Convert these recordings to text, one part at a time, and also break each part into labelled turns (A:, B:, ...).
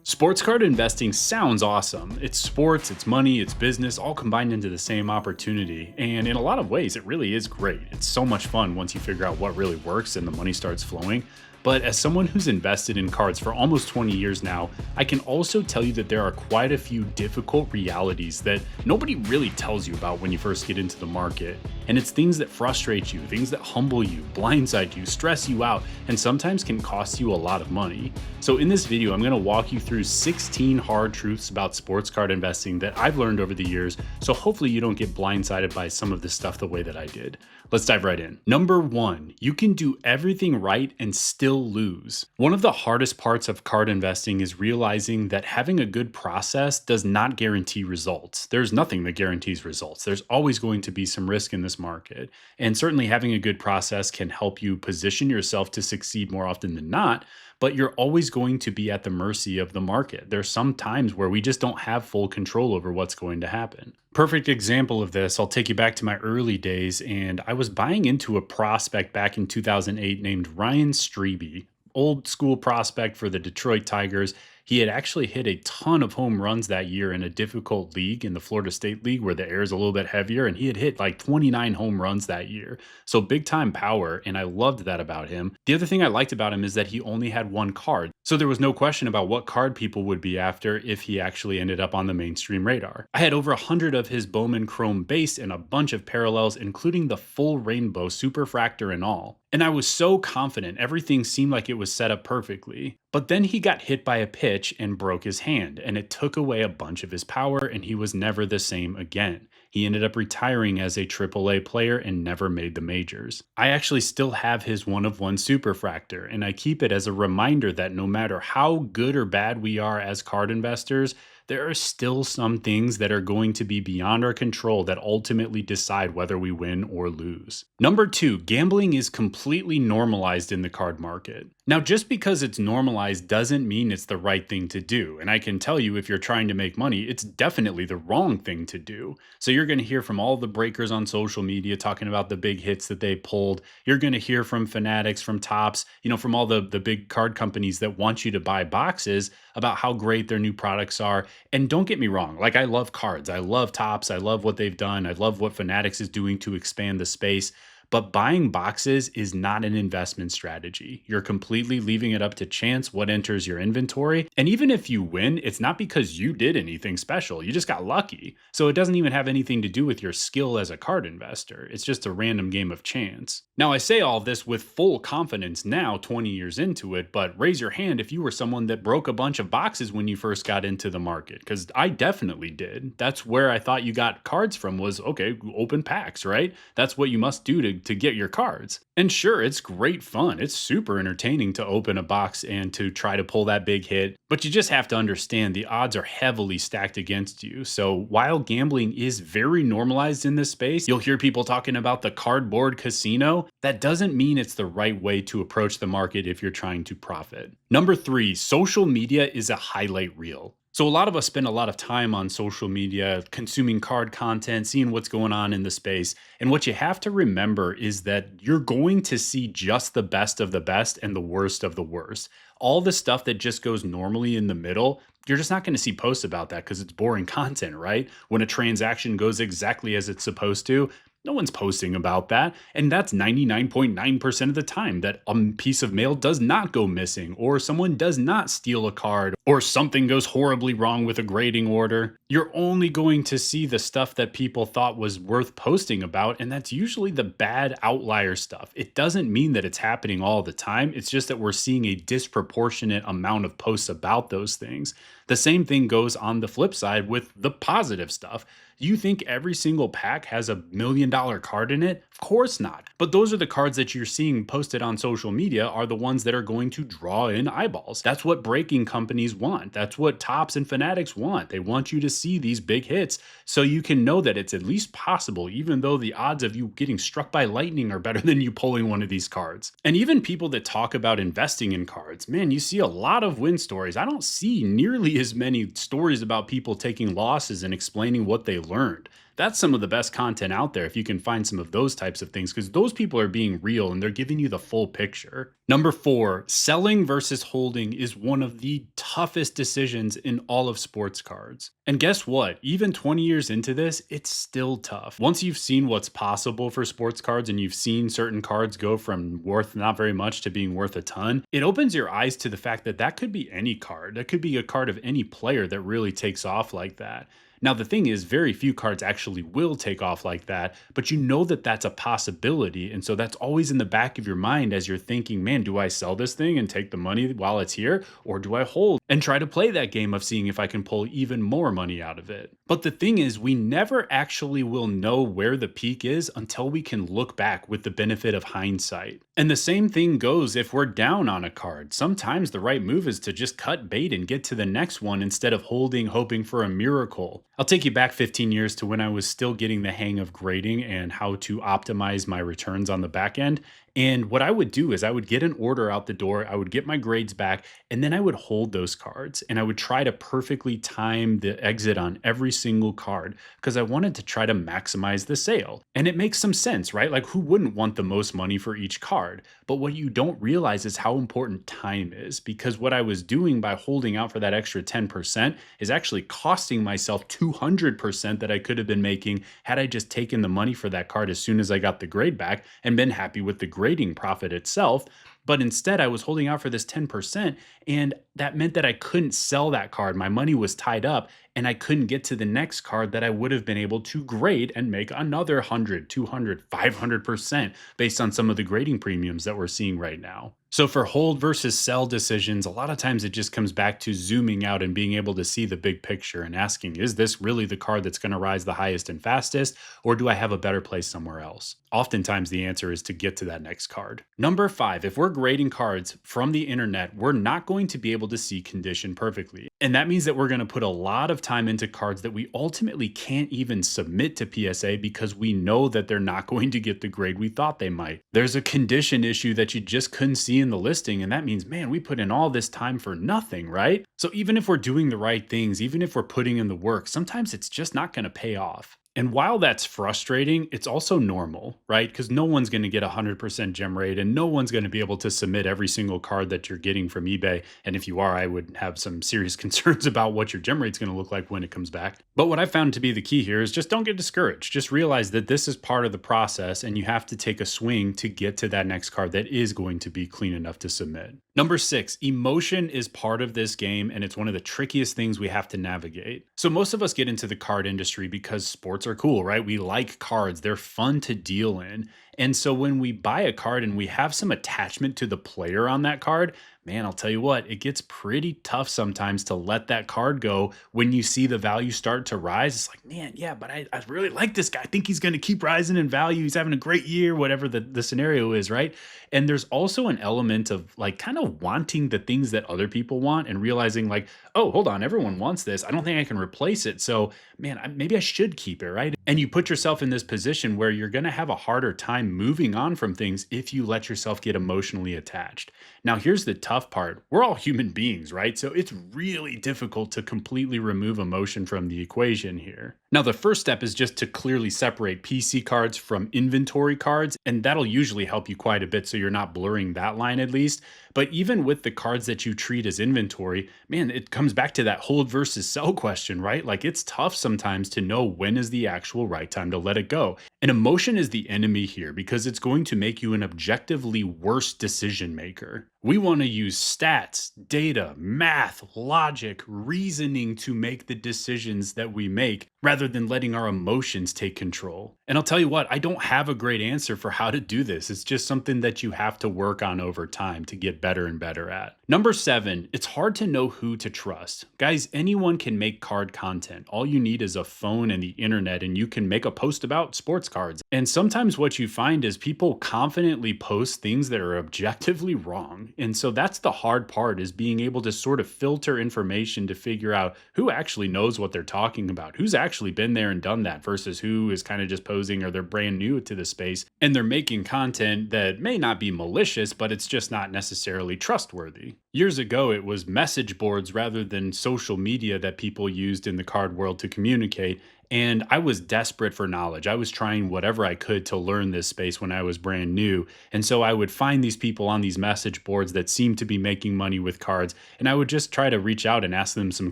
A: Sports card investing sounds awesome. It's sports, it's money, it's business, all combined into the same opportunity. And in a lot of ways, it really is great. It's so much fun once you figure out what really works and the money starts flowing. But as someone who's invested in cards for almost 20 years now, I can also tell you that there are quite a few difficult realities that nobody really tells you about when you first get into the market. And it's things that frustrate you, things that humble you, blindside you, stress you out, and sometimes can cost you a lot of money. So in this video, I'm going to walk you through 16 hard truths about sports card investing that I've learned over the years, so hopefully you don't get blindsided by some of this stuff the way that I did. Let's dive right in. Number one, you can do everything right and still lose. One of the hardest parts of card investing is realizing that having a good process does not guarantee results. There's nothing that guarantees results. There's always going to be some risk in this market. And certainly having a good process can help you position yourself to succeed more often than not, but you're always going to be at the mercy of the market. There's some times where we just don't have full control over what's going to happen. Perfect example of this, I'll take you back to my early days, and I was buying into a prospect back in 2008 named Ryan Strebe, old school prospect for the Detroit Tigers. He had actually hit a ton of home runs that year in a difficult league in the Florida State League where the air is a little bit heavier, and he had hit like 29 home runs that year. So big time power, and I loved that about him. The other thing I liked about him is that he only had one card. So there was no question about what card people would be after if he actually ended up on the mainstream radar. I had over 100 of his Bowman Chrome base and a bunch of parallels, including the full rainbow superfractor and all. And I was so confident, everything seemed like it was set up perfectly. But then he got hit by a pitch and broke his hand, and it took away a bunch of his power, and he was never the same again. He ended up retiring as a AAA player and never made the majors. I actually still have his one-of-one superfractor, and I keep it as a reminder that no matter how good or bad we are as card investors, there are still some things that are going to be beyond our control that ultimately decide whether we win or lose. Number two, gambling is completely normalized in the card market. Now, just because it's normalized doesn't mean it's the right thing to do. And I can tell you, if you're trying to make money, it's definitely the wrong thing to do. So you're going to hear from all the breakers on social media talking about the big hits that they pulled. You're going to hear from Fanatics, from Topps, from all the big card companies that want you to buy boxes about how great their new products are. And don't get me wrong, like I love cards. I love Topps. I love what they've done. I love what Fanatics is doing to expand the space. But buying boxes is not an investment strategy. You're completely leaving it up to chance what enters your inventory. And even if you win, it's not because you did anything special. You just got lucky. So it doesn't even have anything to do with your skill as a card investor. It's just a random game of chance. Now, I say all this with full confidence now, 20 years into it, but raise your hand if you were someone that broke a bunch of boxes when you first got into the market, because I definitely did. That's where I thought you got cards from was, okay, open packs, right? That's what you must do to get your cards. And sure, it's great fun. It's super entertaining to open a box and to try to pull that big hit, but you just have to understand the odds are heavily stacked against you. So while gambling is very normalized in this space, you'll hear people talking about the cardboard casino. That doesn't mean it's the right way to approach the market if you're trying to profit. Number three, social media is a highlight reel. So a lot of us spend a lot of time on social media, consuming card content, seeing what's going on in the space. And what you have to remember is that you're going to see just the best of the best and the worst of the worst. All the stuff that just goes normally in the middle, you're just not going to see posts about that because it's boring content, right? When a transaction goes exactly as it's supposed to, no one's posting about that. And that's 99.9% of the time that a piece of mail does not go missing, or someone does not steal a card, or something goes horribly wrong with a grading order. You're only going to see the stuff that people thought was worth posting about, and that's usually the bad outlier stuff. It doesn't mean that it's happening all the time. It's just that we're seeing a disproportionate amount of posts about those things. The same thing goes on the flip side with the positive stuff. You think every single pack has $1 million card in it? Of course not. But those are the cards that you're seeing posted on social media are the ones that are going to draw in eyeballs. That's what breaking companies want. That's what Topps and Fanatics want. They want you to see these big hits so you can know that it's at least possible, even though the odds of you getting struck by lightning are better than you pulling one of these cards. And even people that talk about investing in cards, man, you see a lot of win stories. I don't see nearly as many stories about people taking losses and explaining what they learned. That's some of the best content out there if you can find some of those types of things, because those people are being real and they're giving you the full picture. Number four, selling versus holding is one of the toughest decisions in all of sports cards. And guess what? Even 20 years into this, it's still tough. Once you've seen what's possible for sports cards and you've seen certain cards go from worth not very much to being worth a ton, it opens your eyes to the fact that that could be any card. That could be a card of any player that really takes off like that. Now, the thing is, very few cards actually will take off like that, but you know that that's a possibility. And so that's always in the back of your mind as you're thinking, man, do I sell this thing and take the money while it's here? Or do I hold and try to play that game of seeing if I can pull even more money out of it? But the thing is, we never actually will know where the peak is until we can look back with the benefit of hindsight. And the same thing goes if we're down on a card. Sometimes the right move is to just cut bait and get to the next one instead of holding, hoping for a miracle. I'll take you back 15 years to when I was still getting the hang of grading and how to optimize my returns on the back end. And what I would do is I would get an order out the door, I would get my grades back, and then I would hold those cards and I would try to perfectly time the exit on every single card because I wanted to try to maximize the sale. And it makes some sense, right? Like, who wouldn't want the most money for each card? But what you don't realize is how important time is, because what I was doing by holding out for that extra 10% is actually costing myself 200% that I could have been making had I just taken the money for that card as soon as I got the grade back and been happy with the grading profit itself. But instead, I was holding out for this 10%, and that meant that I couldn't sell that card. My money was tied up, and I couldn't get to the next card that I would have been able to grade and make another 100, 200, 500% based on some of the grading premiums that we're seeing right now. So for hold versus sell decisions, a lot of times it just comes back to zooming out and being able to see the big picture and asking, is this really the card that's going to rise the highest and fastest, or do I have a better place somewhere else? Oftentimes the answer is to get to that next card. Number five, if we're grading cards from the internet, we're not going to be able to see condition perfectly. And that means that we're going to put a lot of time into cards that we ultimately can't even submit to PSA because we know that they're not going to get the grade we thought they might. There's a condition issue that you just couldn't see in the listing, and that means, man, we put in all this time for nothing, right? So even if we're doing the right things, even if we're putting in the work, sometimes it's just not going to pay off. And while that's frustrating, it's also normal, right? Because no one's going to get 100% gem rate and no one's going to be able to submit every single card that you're getting from eBay. And if you are, I would have some serious concerns about what your gem rate's going to look like when it comes back. But what I found to be the key here is just don't get discouraged. Just realize that this is part of the process and you have to take a swing to get to that next card that is going to be clean enough to submit. Number six, emotion is part of this game and it's one of the trickiest things we have to navigate. So most of us get into the card industry because sports are cool, right? We like cards. They're fun to deal in. And so when we buy a card and we have some attachment to the player on that card, man, I'll tell you what, it gets pretty tough sometimes to let that card go when you see the value start to rise. It's like, man, yeah, but I really like this guy. I think he's going to keep rising in value. He's having a great year, whatever the scenario is, right? And there's also an element of like kind of wanting the things that other people want and realizing like, oh, hold on, everyone wants this. I don't think I can replace it. So, man, maybe I should keep it, right? And you put yourself in this position where you're going to have a harder time moving on from things if you let yourself get emotionally attached. Now, here's the tough part. We're all human beings, right? So it's really difficult to completely remove emotion from the equation here. Now, the first step is just to clearly separate PC cards from inventory cards, and that'll usually help you quite a bit so you're not blurring that line at least. But even with the cards that you treat as inventory, man, it comes back to that hold versus sell question, right? Like it's tough sometimes to know when is the actual right time to let it go. And emotion is the enemy here because it's going to make you an objectively worse decision maker. We want to use stats, data, math, logic, reasoning to make the decisions that we make rather than letting our emotions take control. And I'll tell you what, I don't have a great answer for how to do this. It's just something that you have to work on over time to get better and better at. Number seven, it's hard to know who to trust. Guys, anyone can make card content. All you need is a phone and the internet, and you can make a post about sports cards. And sometimes what you find is people confidently post things that are objectively wrong. And so that's the hard part, is being able to sort of filter information to figure out who actually knows what they're talking about, who's actually been there and done that versus who is kind of just posing or they're brand new to the space and they're making content that may not be malicious, but it's just not necessarily trustworthy. Years ago, it was message boards rather than social media that people used in the card world to communicate. And I was desperate for knowledge. I was trying whatever I could to learn this space when I was brand new. And so I would find these people on these message boards that seemed to be making money with cards. And I would just try to reach out and ask them some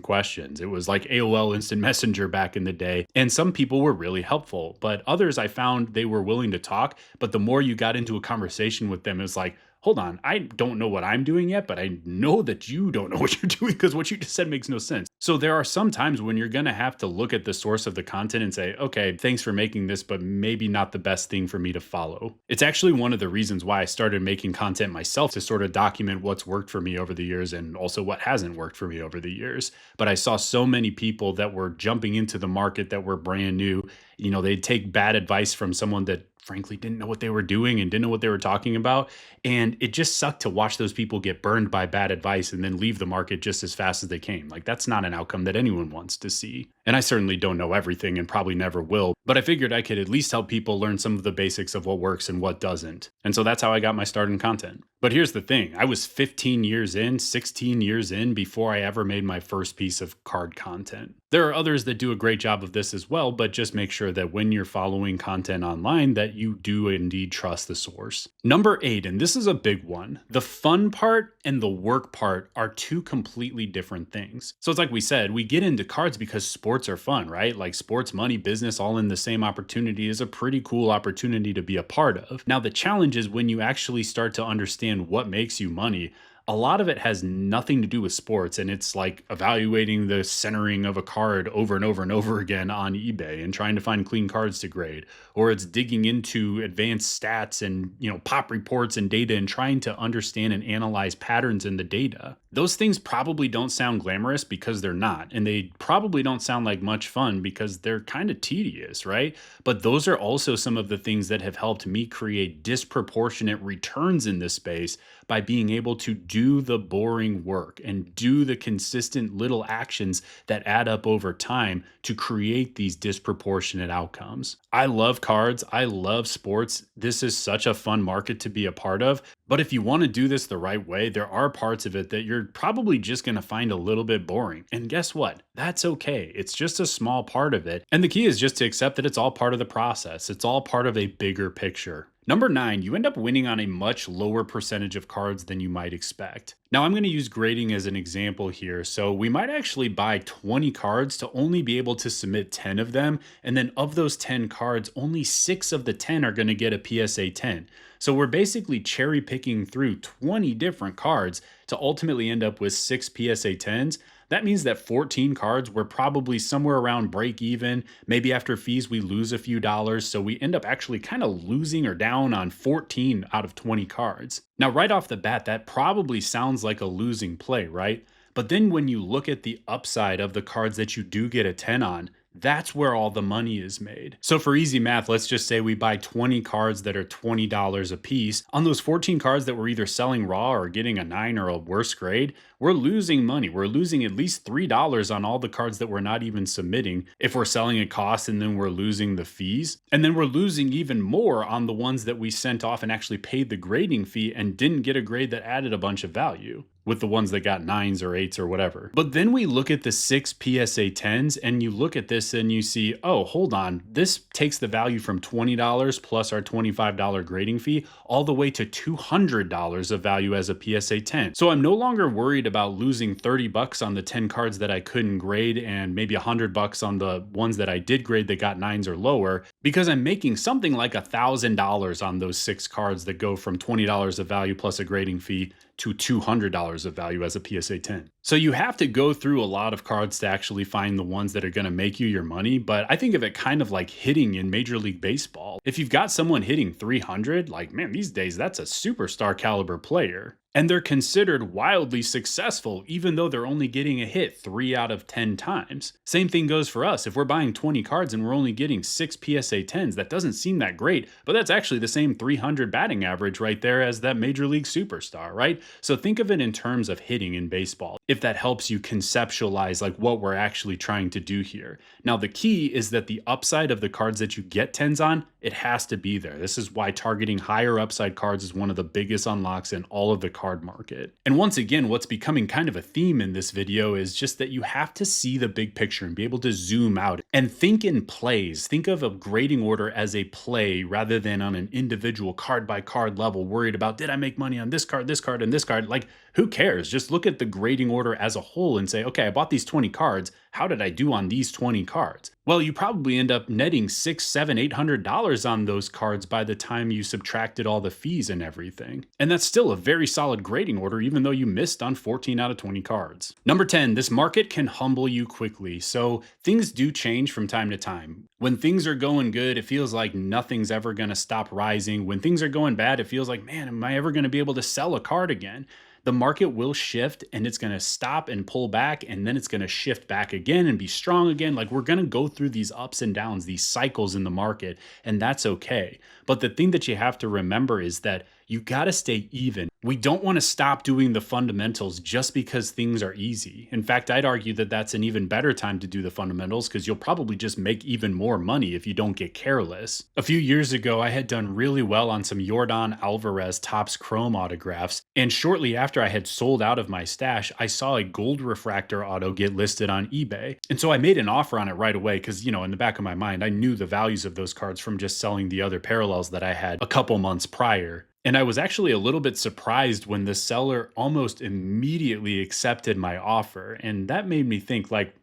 A: questions. It was like AOL Instant Messenger back in the day. And some people were really helpful, but others I found they were willing to talk. But the more you got into a conversation with them, it was like, hold on, I don't know what I'm doing yet, but I know that you don't know what you're doing because what you just said makes no sense. So there are some times when you're going to have to look at the source of the content and say, okay, thanks for making this, but maybe not the best thing for me to follow. It's actually one of the reasons why I started making content myself, to sort of document what's worked for me over the years and also what hasn't worked for me over the years. But I saw so many people that were jumping into the market that were brand new. You know, they'd take bad advice from someone that frankly didn't know what they were doing and didn't know what they were talking about. And it just sucked to watch those people get burned by bad advice and then leave the market just as fast as they came. Like, that's not an outcome that anyone wants to see. And I certainly don't know everything and probably never will, but I figured I could at least help people learn some of the basics of what works and what doesn't. And so that's how I got my start in content. But here's the thing, I was 15 years in, 16 years in before I ever made my first piece of card content. There are others that do a great job of this as well, but just make sure that when you're following content online that you do indeed trust the source. Number 8, and this is a big one, the fun part and the work part are two completely different things. So it's like we said, we get into cards because sports are fun, right? Like sports, money, business, all in the same opportunity is a pretty cool opportunity to be a part of. Now, the challenge is when you actually start to understand what makes you money, a lot of it has nothing to do with sports, and it's like evaluating the centering of a card over and over and over again on eBay and trying to find clean cards to grade, or it's digging into advanced stats and, pop reports and data and trying to understand and analyze patterns in the data. Those things probably don't sound glamorous because they're not, and they probably don't sound like much fun because they're kind of tedious, right? But those are also some of the things that have helped me create disproportionate returns in this space by being able to do the boring work and do the consistent little actions that add up over time to create these disproportionate outcomes. I love cards. I love sports. This is such a fun market to be a part of. But if you want to do this the right way, there are parts of it that you're probably just going to find a little bit boring. And guess what? That's okay. It's just a small part of it. And the key is just to accept that it's all part of the process. It's all part of a bigger picture. Number 9, you end up winning on a much lower percentage of cards than you might expect. Now, I'm going to use grading as an example here. So we might actually buy 20 cards to only be able to submit 10 of them. And then of those 10 cards, only 6 of the 10 are going to get a PSA 10. So we're basically cherry picking through 20 different cards to ultimately end up with 6 PSA 10s. That means that 14 cards were probably somewhere around break even. Maybe after fees, we lose a few dollars. So we end up actually kind of losing or down on 14 out of 20 cards. Now, right off the bat, that probably sounds like a losing play, right? But then when you look at the upside of the cards that you do get a 10 on, that's where all the money is made. So for easy math, let's just say we buy 20 cards that are $20 a piece. On those 14 cards that we're either selling raw or getting a 9 or a worse grade, we're losing money. We're losing at least $3 on all the cards that we're not even submitting if we're selling at cost, and then we're losing the fees. And then we're losing even more on the ones that we sent off and actually paid the grading fee and didn't get a grade that added a bunch of value, with the ones that got 9s or 8s or whatever. But then we look at the 6 PSA 10s and you look at this and you see, oh, hold on, this takes the value from $20 plus our $25 grading fee all the way to $200 of value as a PSA 10. So I'm no longer worried about losing $30 on the 10 cards that I couldn't grade and maybe $100 on the ones that I did grade that got 9s or lower, because I'm making something like $1,000 on those 6 cards that go from $20 of value plus a grading fee to $200 of value as a PSA 10. So you have to go through a lot of cards to actually find the ones that are going to make you your money. But I think of it kind of like hitting in Major League Baseball. If you've got someone hitting 300, like, man, these days that's a superstar caliber player. And they're considered wildly successful, even though they're only getting a hit 3 out of 10 times. Same thing goes for us. If we're buying 20 cards and we're only getting 6 PSA 10s, that doesn't seem that great, but that's actually the same 300 batting average right there as that Major League superstar, right? So think of it in terms of hitting in baseball. if that helps you conceptualize like what we're actually trying to do here. Now, the key is that the upside of the cards that you get tens on, it has to be there. This is why targeting higher upside cards is one of the biggest unlocks in all of the card market. And once again, what's becoming kind of a theme in this video is just that you have to see the big picture and be able to zoom out and think in plays. Think of a grading order as a play rather than on an individual card by card level, worried about, did I make money on this card, and this card? Like, who cares? Just look at the grading order as a whole and say, okay, I bought these 20 cards. How did I do on these 20 cards? Well, you probably end up netting $600, $700, $800 on those cards by the time you subtracted all the fees and everything. And that's still a very solid grading order, even though you missed on 14 out of 20 cards. Number 10, this market can humble you quickly. So things do change from time to time. When things are going good, it feels like nothing's ever going to stop rising. When things are going bad, it feels like, man, am I ever going to be able to sell a card again? The market will shift and it's going to stop and pull back, and then it's going to shift back again and be strong again. Like, we're going to go through these ups and downs, these cycles in the market, and that's okay. But the thing that you have to remember is that you got to stay even. We don't want to stop doing the fundamentals just because things are easy. In fact, I'd argue that that's an even better time to do the fundamentals, because you'll probably just make even more money if you don't get careless. A few years ago, I had done really well on some Yordan Alvarez Topps Chrome autographs, and shortly after I had sold out of my stash, I saw a gold refractor auto get listed on eBay. And so I made an offer on it right away because, in the back of my mind, I knew the values of those cards from just selling the other parallels that I had a couple months prior. And I was actually a little bit surprised when the seller almost immediately accepted my offer. And that made me think, like,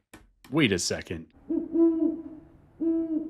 A: wait a second.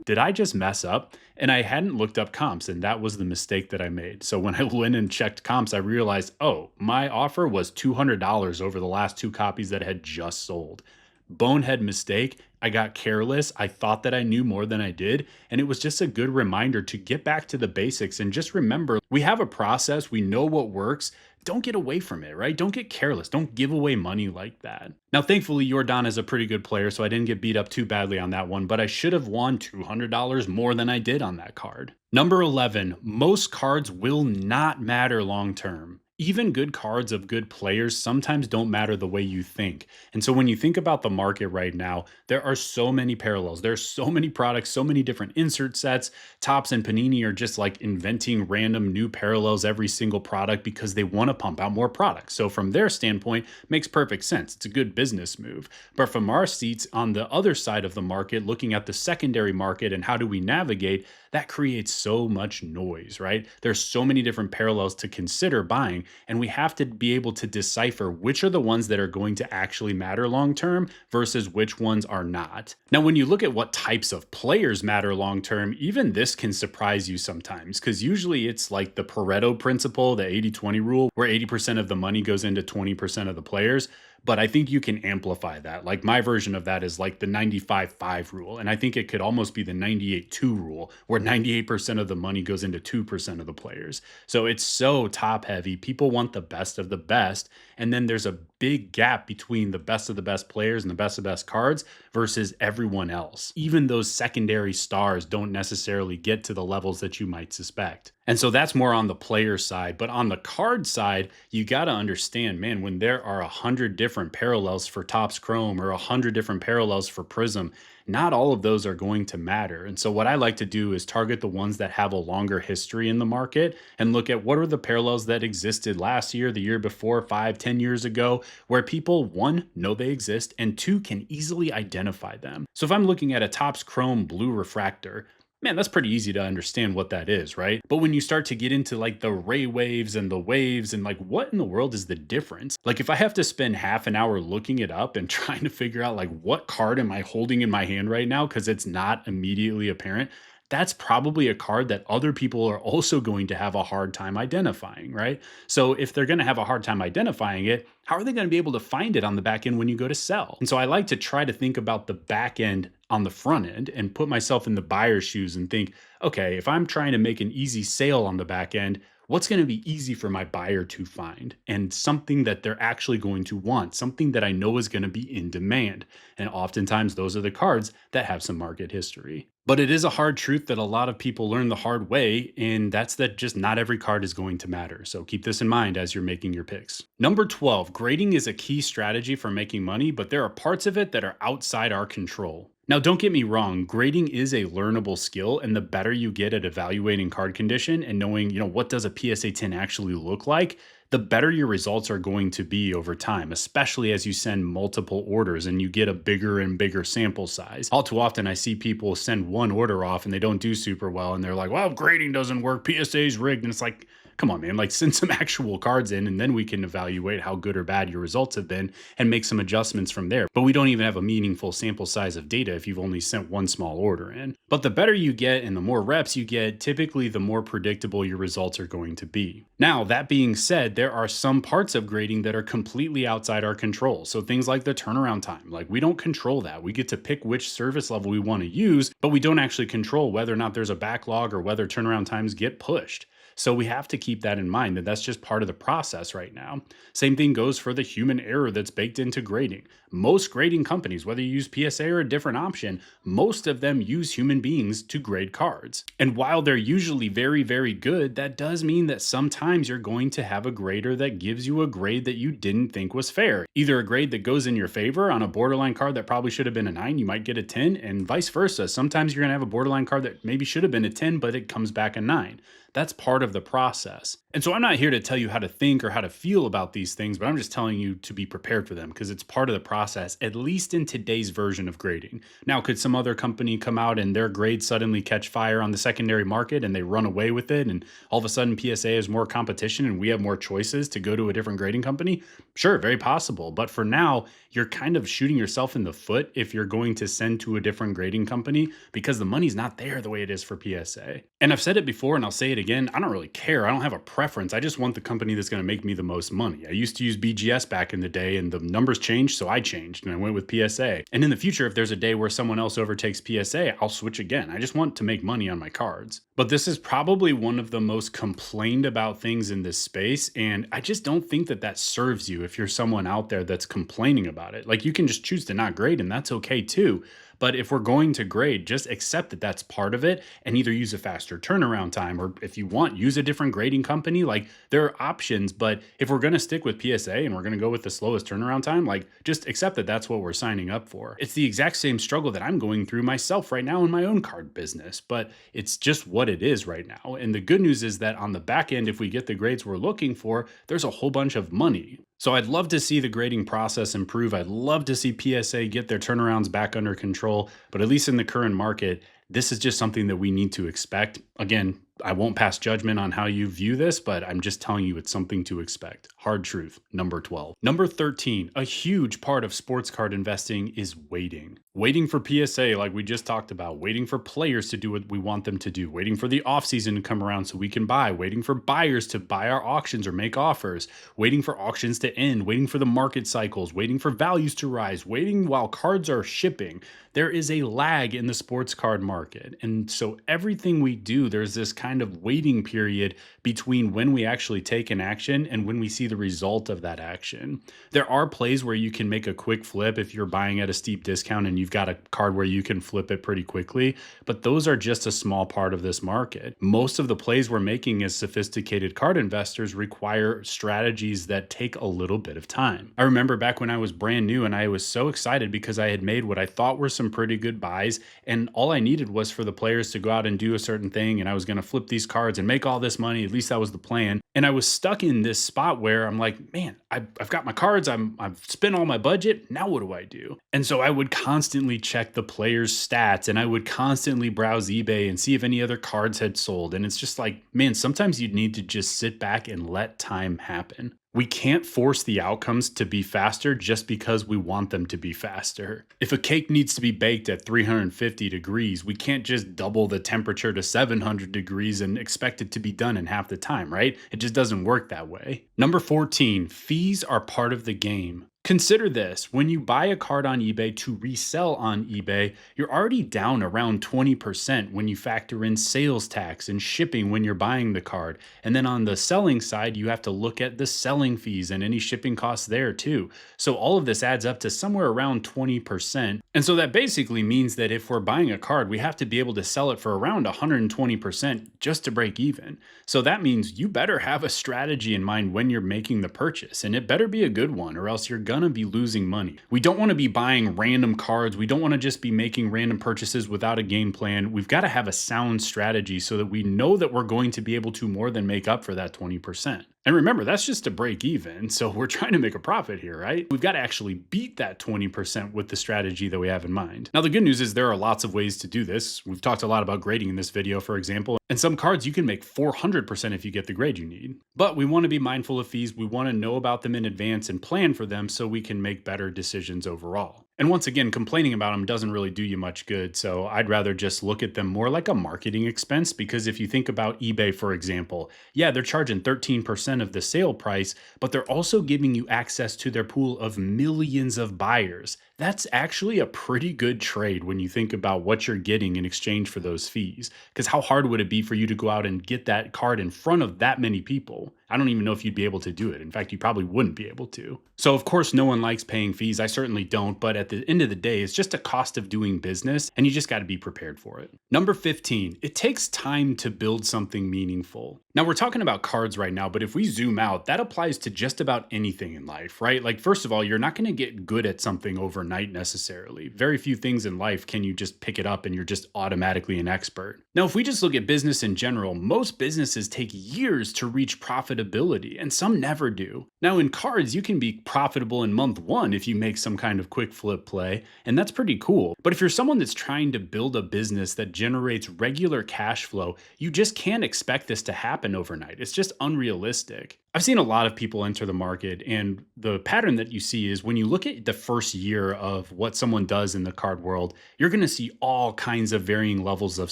A: Did I just mess up? And I hadn't looked up comps, and that was the mistake that I made. So when I went and checked comps, I realized, oh, my offer was $200 over the last two copies that had just sold. Bonehead mistake. I got careless. I thought that I knew more than I did. And it was just a good reminder to get back to the basics and just remember, we have a process. We know what works. Don't get away from it, right? Don't get careless. Don't give away money like that. Now, thankfully, Yordan is a pretty good player, so I didn't get beat up too badly on that one, but I should have won $200 more than I did on that card. Number 11, most cards will not matter long term. Even good cards of good players sometimes don't matter the way you think. And so when you think about the market right now, there are so many parallels. There's so many products, so many different insert sets. Topps and Panini are just like inventing random new parallels every single product because they want to pump out more products. So from their standpoint, makes perfect sense. It's a good business move. But from our seats on the other side of the market, looking at the secondary market and how do we navigate, that creates so much noise, right? There's so many different parallels to consider buying, and we have to be able to decipher which are the ones that are going to actually matter long term versus which ones are not. Now, when you look at what types of players matter long term, even this can surprise you sometimes, because usually it's like the Pareto principle, the 80-20 rule, where 80% of the money goes into 20% of the players. But I think you can amplify that. Like, my version of that is like the 95-5 rule. And I think it could almost be the 98-2 rule, where 98% of the money goes into 2% of the players. So it's so top heavy. People want the best of the best. And then there's a big gap between the best of the best players and the best of best cards versus everyone else. Even those secondary stars don't necessarily get to the levels that you might suspect. And so that's more on the player side. But on the card side, you got to understand, man, when there are 100 different parallels for Topps Chrome or 100 different parallels for Prism, not all of those are going to matter. And so what I like to do is target the ones that have a longer history in the market and look at what are the parallels that existed last year, the year before, 5, 10 years ago, where people, one, know they exist, and two, can easily identify them. So if I'm looking at a Topps Chrome blue refractor, man, that's pretty easy to understand what that is, right? But when you start to get into like the ray waves and the waves and like, what in the world is the difference? Like, if I have to spend half an hour looking it up and trying to figure out like what card am I holding in my hand right now because it's not immediately apparent, that's probably a card that other people are also going to have a hard time identifying, right? So if they're going to have a hard time identifying it, how are they going to be able to find it on the back end when you go to sell? And so I like to try to think about the back end on the front end and put myself in the buyer's shoes and think, okay, if I'm trying to make an easy sale on the back end, what's going to be easy for my buyer to find, and something that they're actually going to want, something that I know is going to be in demand. And oftentimes those are the cards that have some market history. But it is a hard truth that a lot of people learn the hard way, and that's that just not every card is going to matter. So keep this in mind as you're making your picks. Number 12, grading is a key strategy for making money, but there are parts of it that are outside our control. Now, don't get me wrong, grading is a learnable skill, and the better you get at evaluating card condition and knowing, what does a PSA 10 actually look like, the better your results are going to be over time, especially as you send multiple orders and you get a bigger and bigger sample size. All too often, I see people send one order off and they don't do super well, and they're like, well, grading doesn't work, PSA's rigged. And it's like, come on, man, like send some actual cards in and then we can evaluate how good or bad your results have been and make some adjustments from there. But we don't even have a meaningful sample size of data if you've only sent one small order in. But the better you get and the more reps you get, typically the more predictable your results are going to be. Now, that being said, there are some parts of grading that are completely outside our control. So things like the turnaround time, like we don't control that. We get to pick which service level we want to use, but we don't actually control whether or not there's a backlog or whether turnaround times get pushed. So we have to keep that in mind that that's just part of the process right now. Same thing goes for the human error that's baked into grading. Most grading companies, whether you use PSA or a different option, most of them use human beings to grade cards. And while they're usually very, very good, that does mean that sometimes you're going to have a grader that gives you a grade that you didn't think was fair. Either a grade that goes in your favor on a borderline card that probably should have been a 9, you might get a 10, and vice versa. Sometimes you're going to have a borderline card that maybe should have been a 10, but it comes back a 9. That's part of the process. And so I'm not here to tell you how to think or how to feel about these things, but I'm just telling you to be prepared for them because it's part of the process, at least in today's version of grading. Now, could some other company come out and their grades suddenly catch fire on the secondary market and they run away with it, and all of a sudden PSA has more competition and we have more choices to go to a different grading company? Sure, very possible. But for now, you're kind of shooting yourself in the foot if you're going to send to a different grading company because the money's not there the way it is for PSA. And I've said it before and I'll say it again, I don't really care. I don't have a preference. I just want the company that's going to make me the most money. I used to use BGS back in the day and the numbers changed, so I changed and I went with PSA. And in the future, if there's a day where someone else overtakes PSA, I'll switch again. I just want to make money on my cards. But this is probably one of the most complained about things in this space, and I just don't think that that serves you if you're someone out there that's complaining about it. Like, you can just choose to not grade and that's okay too. But if we're going to grade, just accept that that's part of it and either use a faster turnaround time, or if you want, use a different grading company. Like, there are options, but if we're going to stick with PSA and we're going to go with the slowest turnaround time, like, just accept that that's what we're signing up for. It's the exact same struggle that I'm going through myself right now in my own card business, but it's just what it is right now. And the good news is that on the back end, if we get the grades we're looking for, there's a whole bunch of money. So I'd love to see the grading process improve. I'd love to see PSA get their turnarounds back under control, but at least in the current market, this is just something that we need to expect. Again, I won't pass judgment on how you view this, but I'm just telling you it's something to expect. Hard truth, number 12. Number 13, a huge part of sports card investing is waiting. Waiting for PSA, like we just talked about, waiting for players to do what we want them to do, waiting for the offseason to come around so we can buy, waiting for buyers to buy our auctions or make offers, waiting for auctions to end, waiting for the market cycles, waiting for values to rise, waiting while cards are shipping. There is a lag in the sports card market. And so everything we do, there's this kind of waiting period between when we actually take an action and when we see the result of that action. There are plays where you can make a quick flip if you're buying at a steep discount and you've got a card where you can flip it pretty quickly, but those are just a small part of this market. Most of the plays we're making as sophisticated card investors require strategies that take a little bit of time. I remember back when I was brand new and I was so excited because I had made what I thought were some pretty good buys, and all I needed was for the players to go out and do a certain thing, and I was going to flip these cards and make all this money. At least that was the plan. And I was stuck in this spot where I'm like, man, I've got my cards, I've spent all my budget. Now what do I do? And so I would constantly check the players' stats, and I would constantly browse eBay and see if any other cards had sold. And it's just like, man, sometimes you need to just sit back and let time happen. We can't force the outcomes to be faster just because we want them to be faster. If a cake needs to be baked at 350 degrees, we can't just double the temperature to 700 degrees and expect it to be done in half the time, right? It just doesn't work that way. Number 14, fees are part of the game. Consider this: when you buy a card on eBay to resell on eBay, you're already down around 20% when you factor in sales tax and shipping when you're buying the card. And then on the selling side, you have to look at the selling fees and any shipping costs there too. So all of this adds up to somewhere around 20%. And so that basically means that if we're buying a card, we have to be able to sell it for around 120% just to break even. So that means you better have a strategy in mind when you're making the purchase, and it better be a good one, or else you're gonna be losing money. We don't want to be buying random cards. We don't want to just be making random purchases without a game plan. We've got to have a sound strategy so that we know that we're going to be able to more than make up for that 20%. And remember, that's just to break even. So we're trying to make a profit here, right? We've got to actually beat that 20% with the strategy that we have in mind. Now, the good news is there are lots of ways to do this. We've talked a lot about grading in this video, for example, and some cards you can make 400% if you get the grade you need. But we want to be mindful of fees. We want to know about them in advance and plan for them so we can make better decisions overall. And once again, complaining about them doesn't really do you much good. So I'd rather just look at them more like a marketing expense, because if you think about eBay, for example, yeah, they're charging 13% of the sale price, but they're also giving you access to their pool of millions of buyers. That's actually a pretty good trade when you think about what you're getting in exchange for those fees. Because how hard would it be for you to go out and get that card in front of that many people? I don't even know if you'd be able to do it. In fact, you probably wouldn't be able to. So of course, no one likes paying fees. I certainly don't. But at the end of the day, it's just a cost of doing business, and you just got to be prepared for it. Number 15, it takes time to build something meaningful. Now, we're talking about cards right now, but if we zoom out, that applies to just about anything in life, right? Like, first of all, you're not going to get good at something overnight necessarily. Very few things in life can you just pick it up and you're just automatically an expert. Now, if we just look at business in general, most businesses take years to reach profitability, and some never do. Now, in cards, you can be profitable in month one if you make some kind of quick flip play, and that's pretty cool. But if you're someone that's trying to build a business that generates regular cash flow, you just can't expect this to happen overnight. It's just unrealistic. I've seen a lot of people enter the market, and the pattern that you see is when you look at the first year of what someone does in the card world, you're going to see all kinds of varying levels of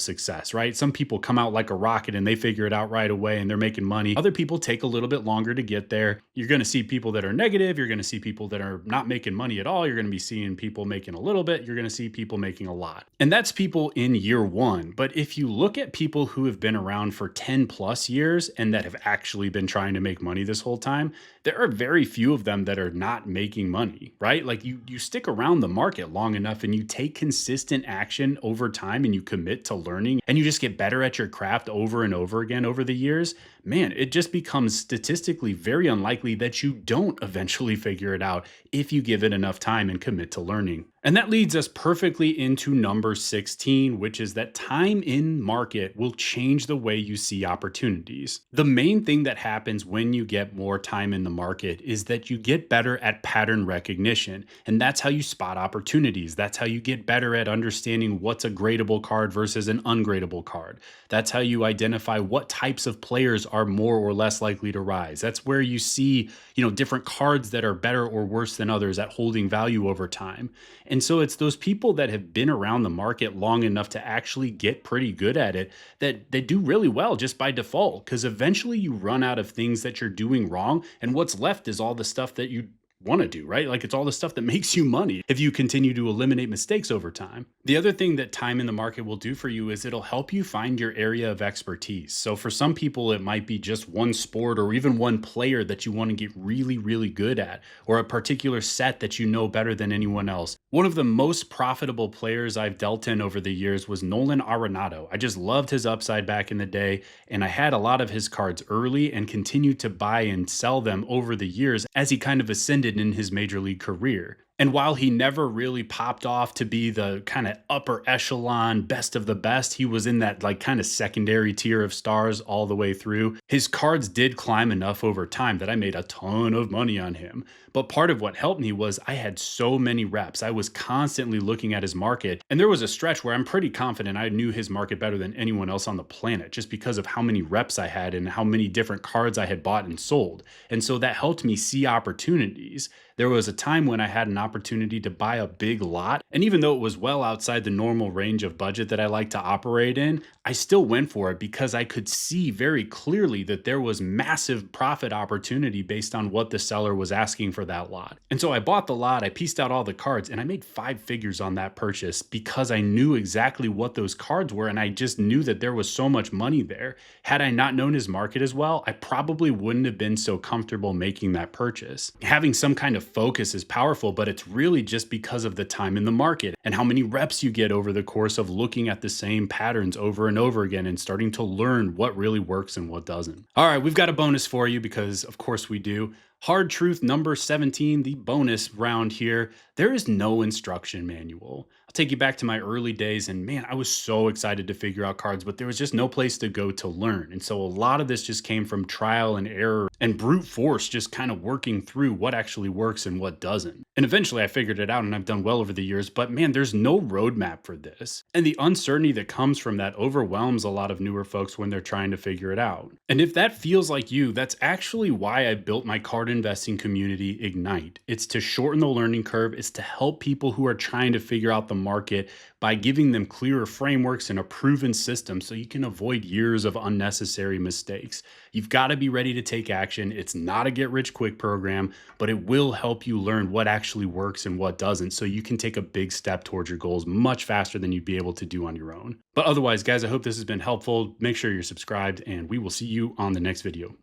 A: success, right? Some people come out like a rocket and they figure it out right away and they're making money. Other people take a little bit longer to get there. You're going to see people that are negative. You're going to see people that are not making money at all. You're going to be seeing people making a little bit. You're going to see people making a lot. And that's people in year one. But if you look at people who have been around for 10 plus years and that have actually been trying to make money this whole time, there are very few of them that are not making money, right? Like you stick around the market long enough and you take consistent action over time and you commit to learning and you just get better at your craft over and over again over the years, man, it just becomes statistically very unlikely that you don't eventually figure it out if you give it enough time and commit to learning. And that leads us perfectly into number 16, which is that time in market will change the way you see opportunities. The main thing that happens when you get more time in the market is that you get better at pattern recognition. And that's how you spot opportunities. That's how you get better at understanding what's a gradable card versus an ungradable card. That's how you identify what types of players are more or less likely to rise. That's where you see, different cards that are better or worse than others at holding value over time. And so it's those people that have been around the market long enough to actually get pretty good at it that they do really well just by default, because eventually you run out of things that you're doing wrong. And what's left is all the stuff that you want to do, right? Like, it's all the stuff that makes you money if you continue to eliminate mistakes over time. The other thing that time in the market will do for you is it'll help you find your area of expertise. So for some people, it might be just one sport or even one player that you want to get really, really good at, or a particular set that you know better than anyone else. One of the most profitable players I've dealt in over the years was Nolan Arenado. I just loved his upside back in the day, and I had a lot of his cards early and continued to buy and sell them over the years as he kind of ascended in his major league career. And while he never really popped off to be the kind of upper echelon best of the best, he was in that like kind of secondary tier of stars all the way through. His cards did climb enough over time that I made a ton of money on him. But part of what helped me was I had so many reps. I was constantly looking at his market. And there was a stretch where I'm pretty confident I knew his market better than anyone else on the planet, just because of how many reps I had and how many different cards I had bought and sold. And so that helped me see opportunities. There was a time when I had an opportunity opportunity to buy a big lot. And even though it was well outside the normal range of budget that I like to operate in, I still went for it because I could see very clearly that there was massive profit opportunity based on what the seller was asking for that lot. And so I bought the lot, I pieced out all the cards, and I made 5 figures on that purchase because I knew exactly what those cards were, and I just knew that there was so much money there. Had I not known his market as well, I probably wouldn't have been so comfortable making that purchase. Having some kind of focus is powerful, but it's really just because of the time in the market and how many reps you get over the course of looking at the same patterns over and over again and starting to learn what really works and what doesn't. All right, we've got a bonus for you because of course we do. Hard truth number 17, the bonus round here. There is no instruction manual. I'll take you back to my early days, and man, I was so excited to figure out cards, but there was just no place to go to learn. And so a lot of this just came from trial and error and brute force, just kind of working through what actually works and what doesn't. And eventually I figured it out, and I've done well over the years, but man, there's no roadmap for this. And the uncertainty that comes from that overwhelms a lot of newer folks when they're trying to figure it out. And if that feels like you, that's actually why I built my card investing community, Ignite. It's to shorten the learning curve. It's to help people who are trying to figure out the market by giving them clearer frameworks and a proven system so you can avoid years of unnecessary mistakes. You've got to be ready to take action. It's not a get rich quick program, but it will help you learn what actually works and what doesn't so you can take a big step towards your goals much faster than you'd be able to do on your own. But otherwise, guys, I hope this has been helpful. Make sure you're subscribed, and we will see you on the next video.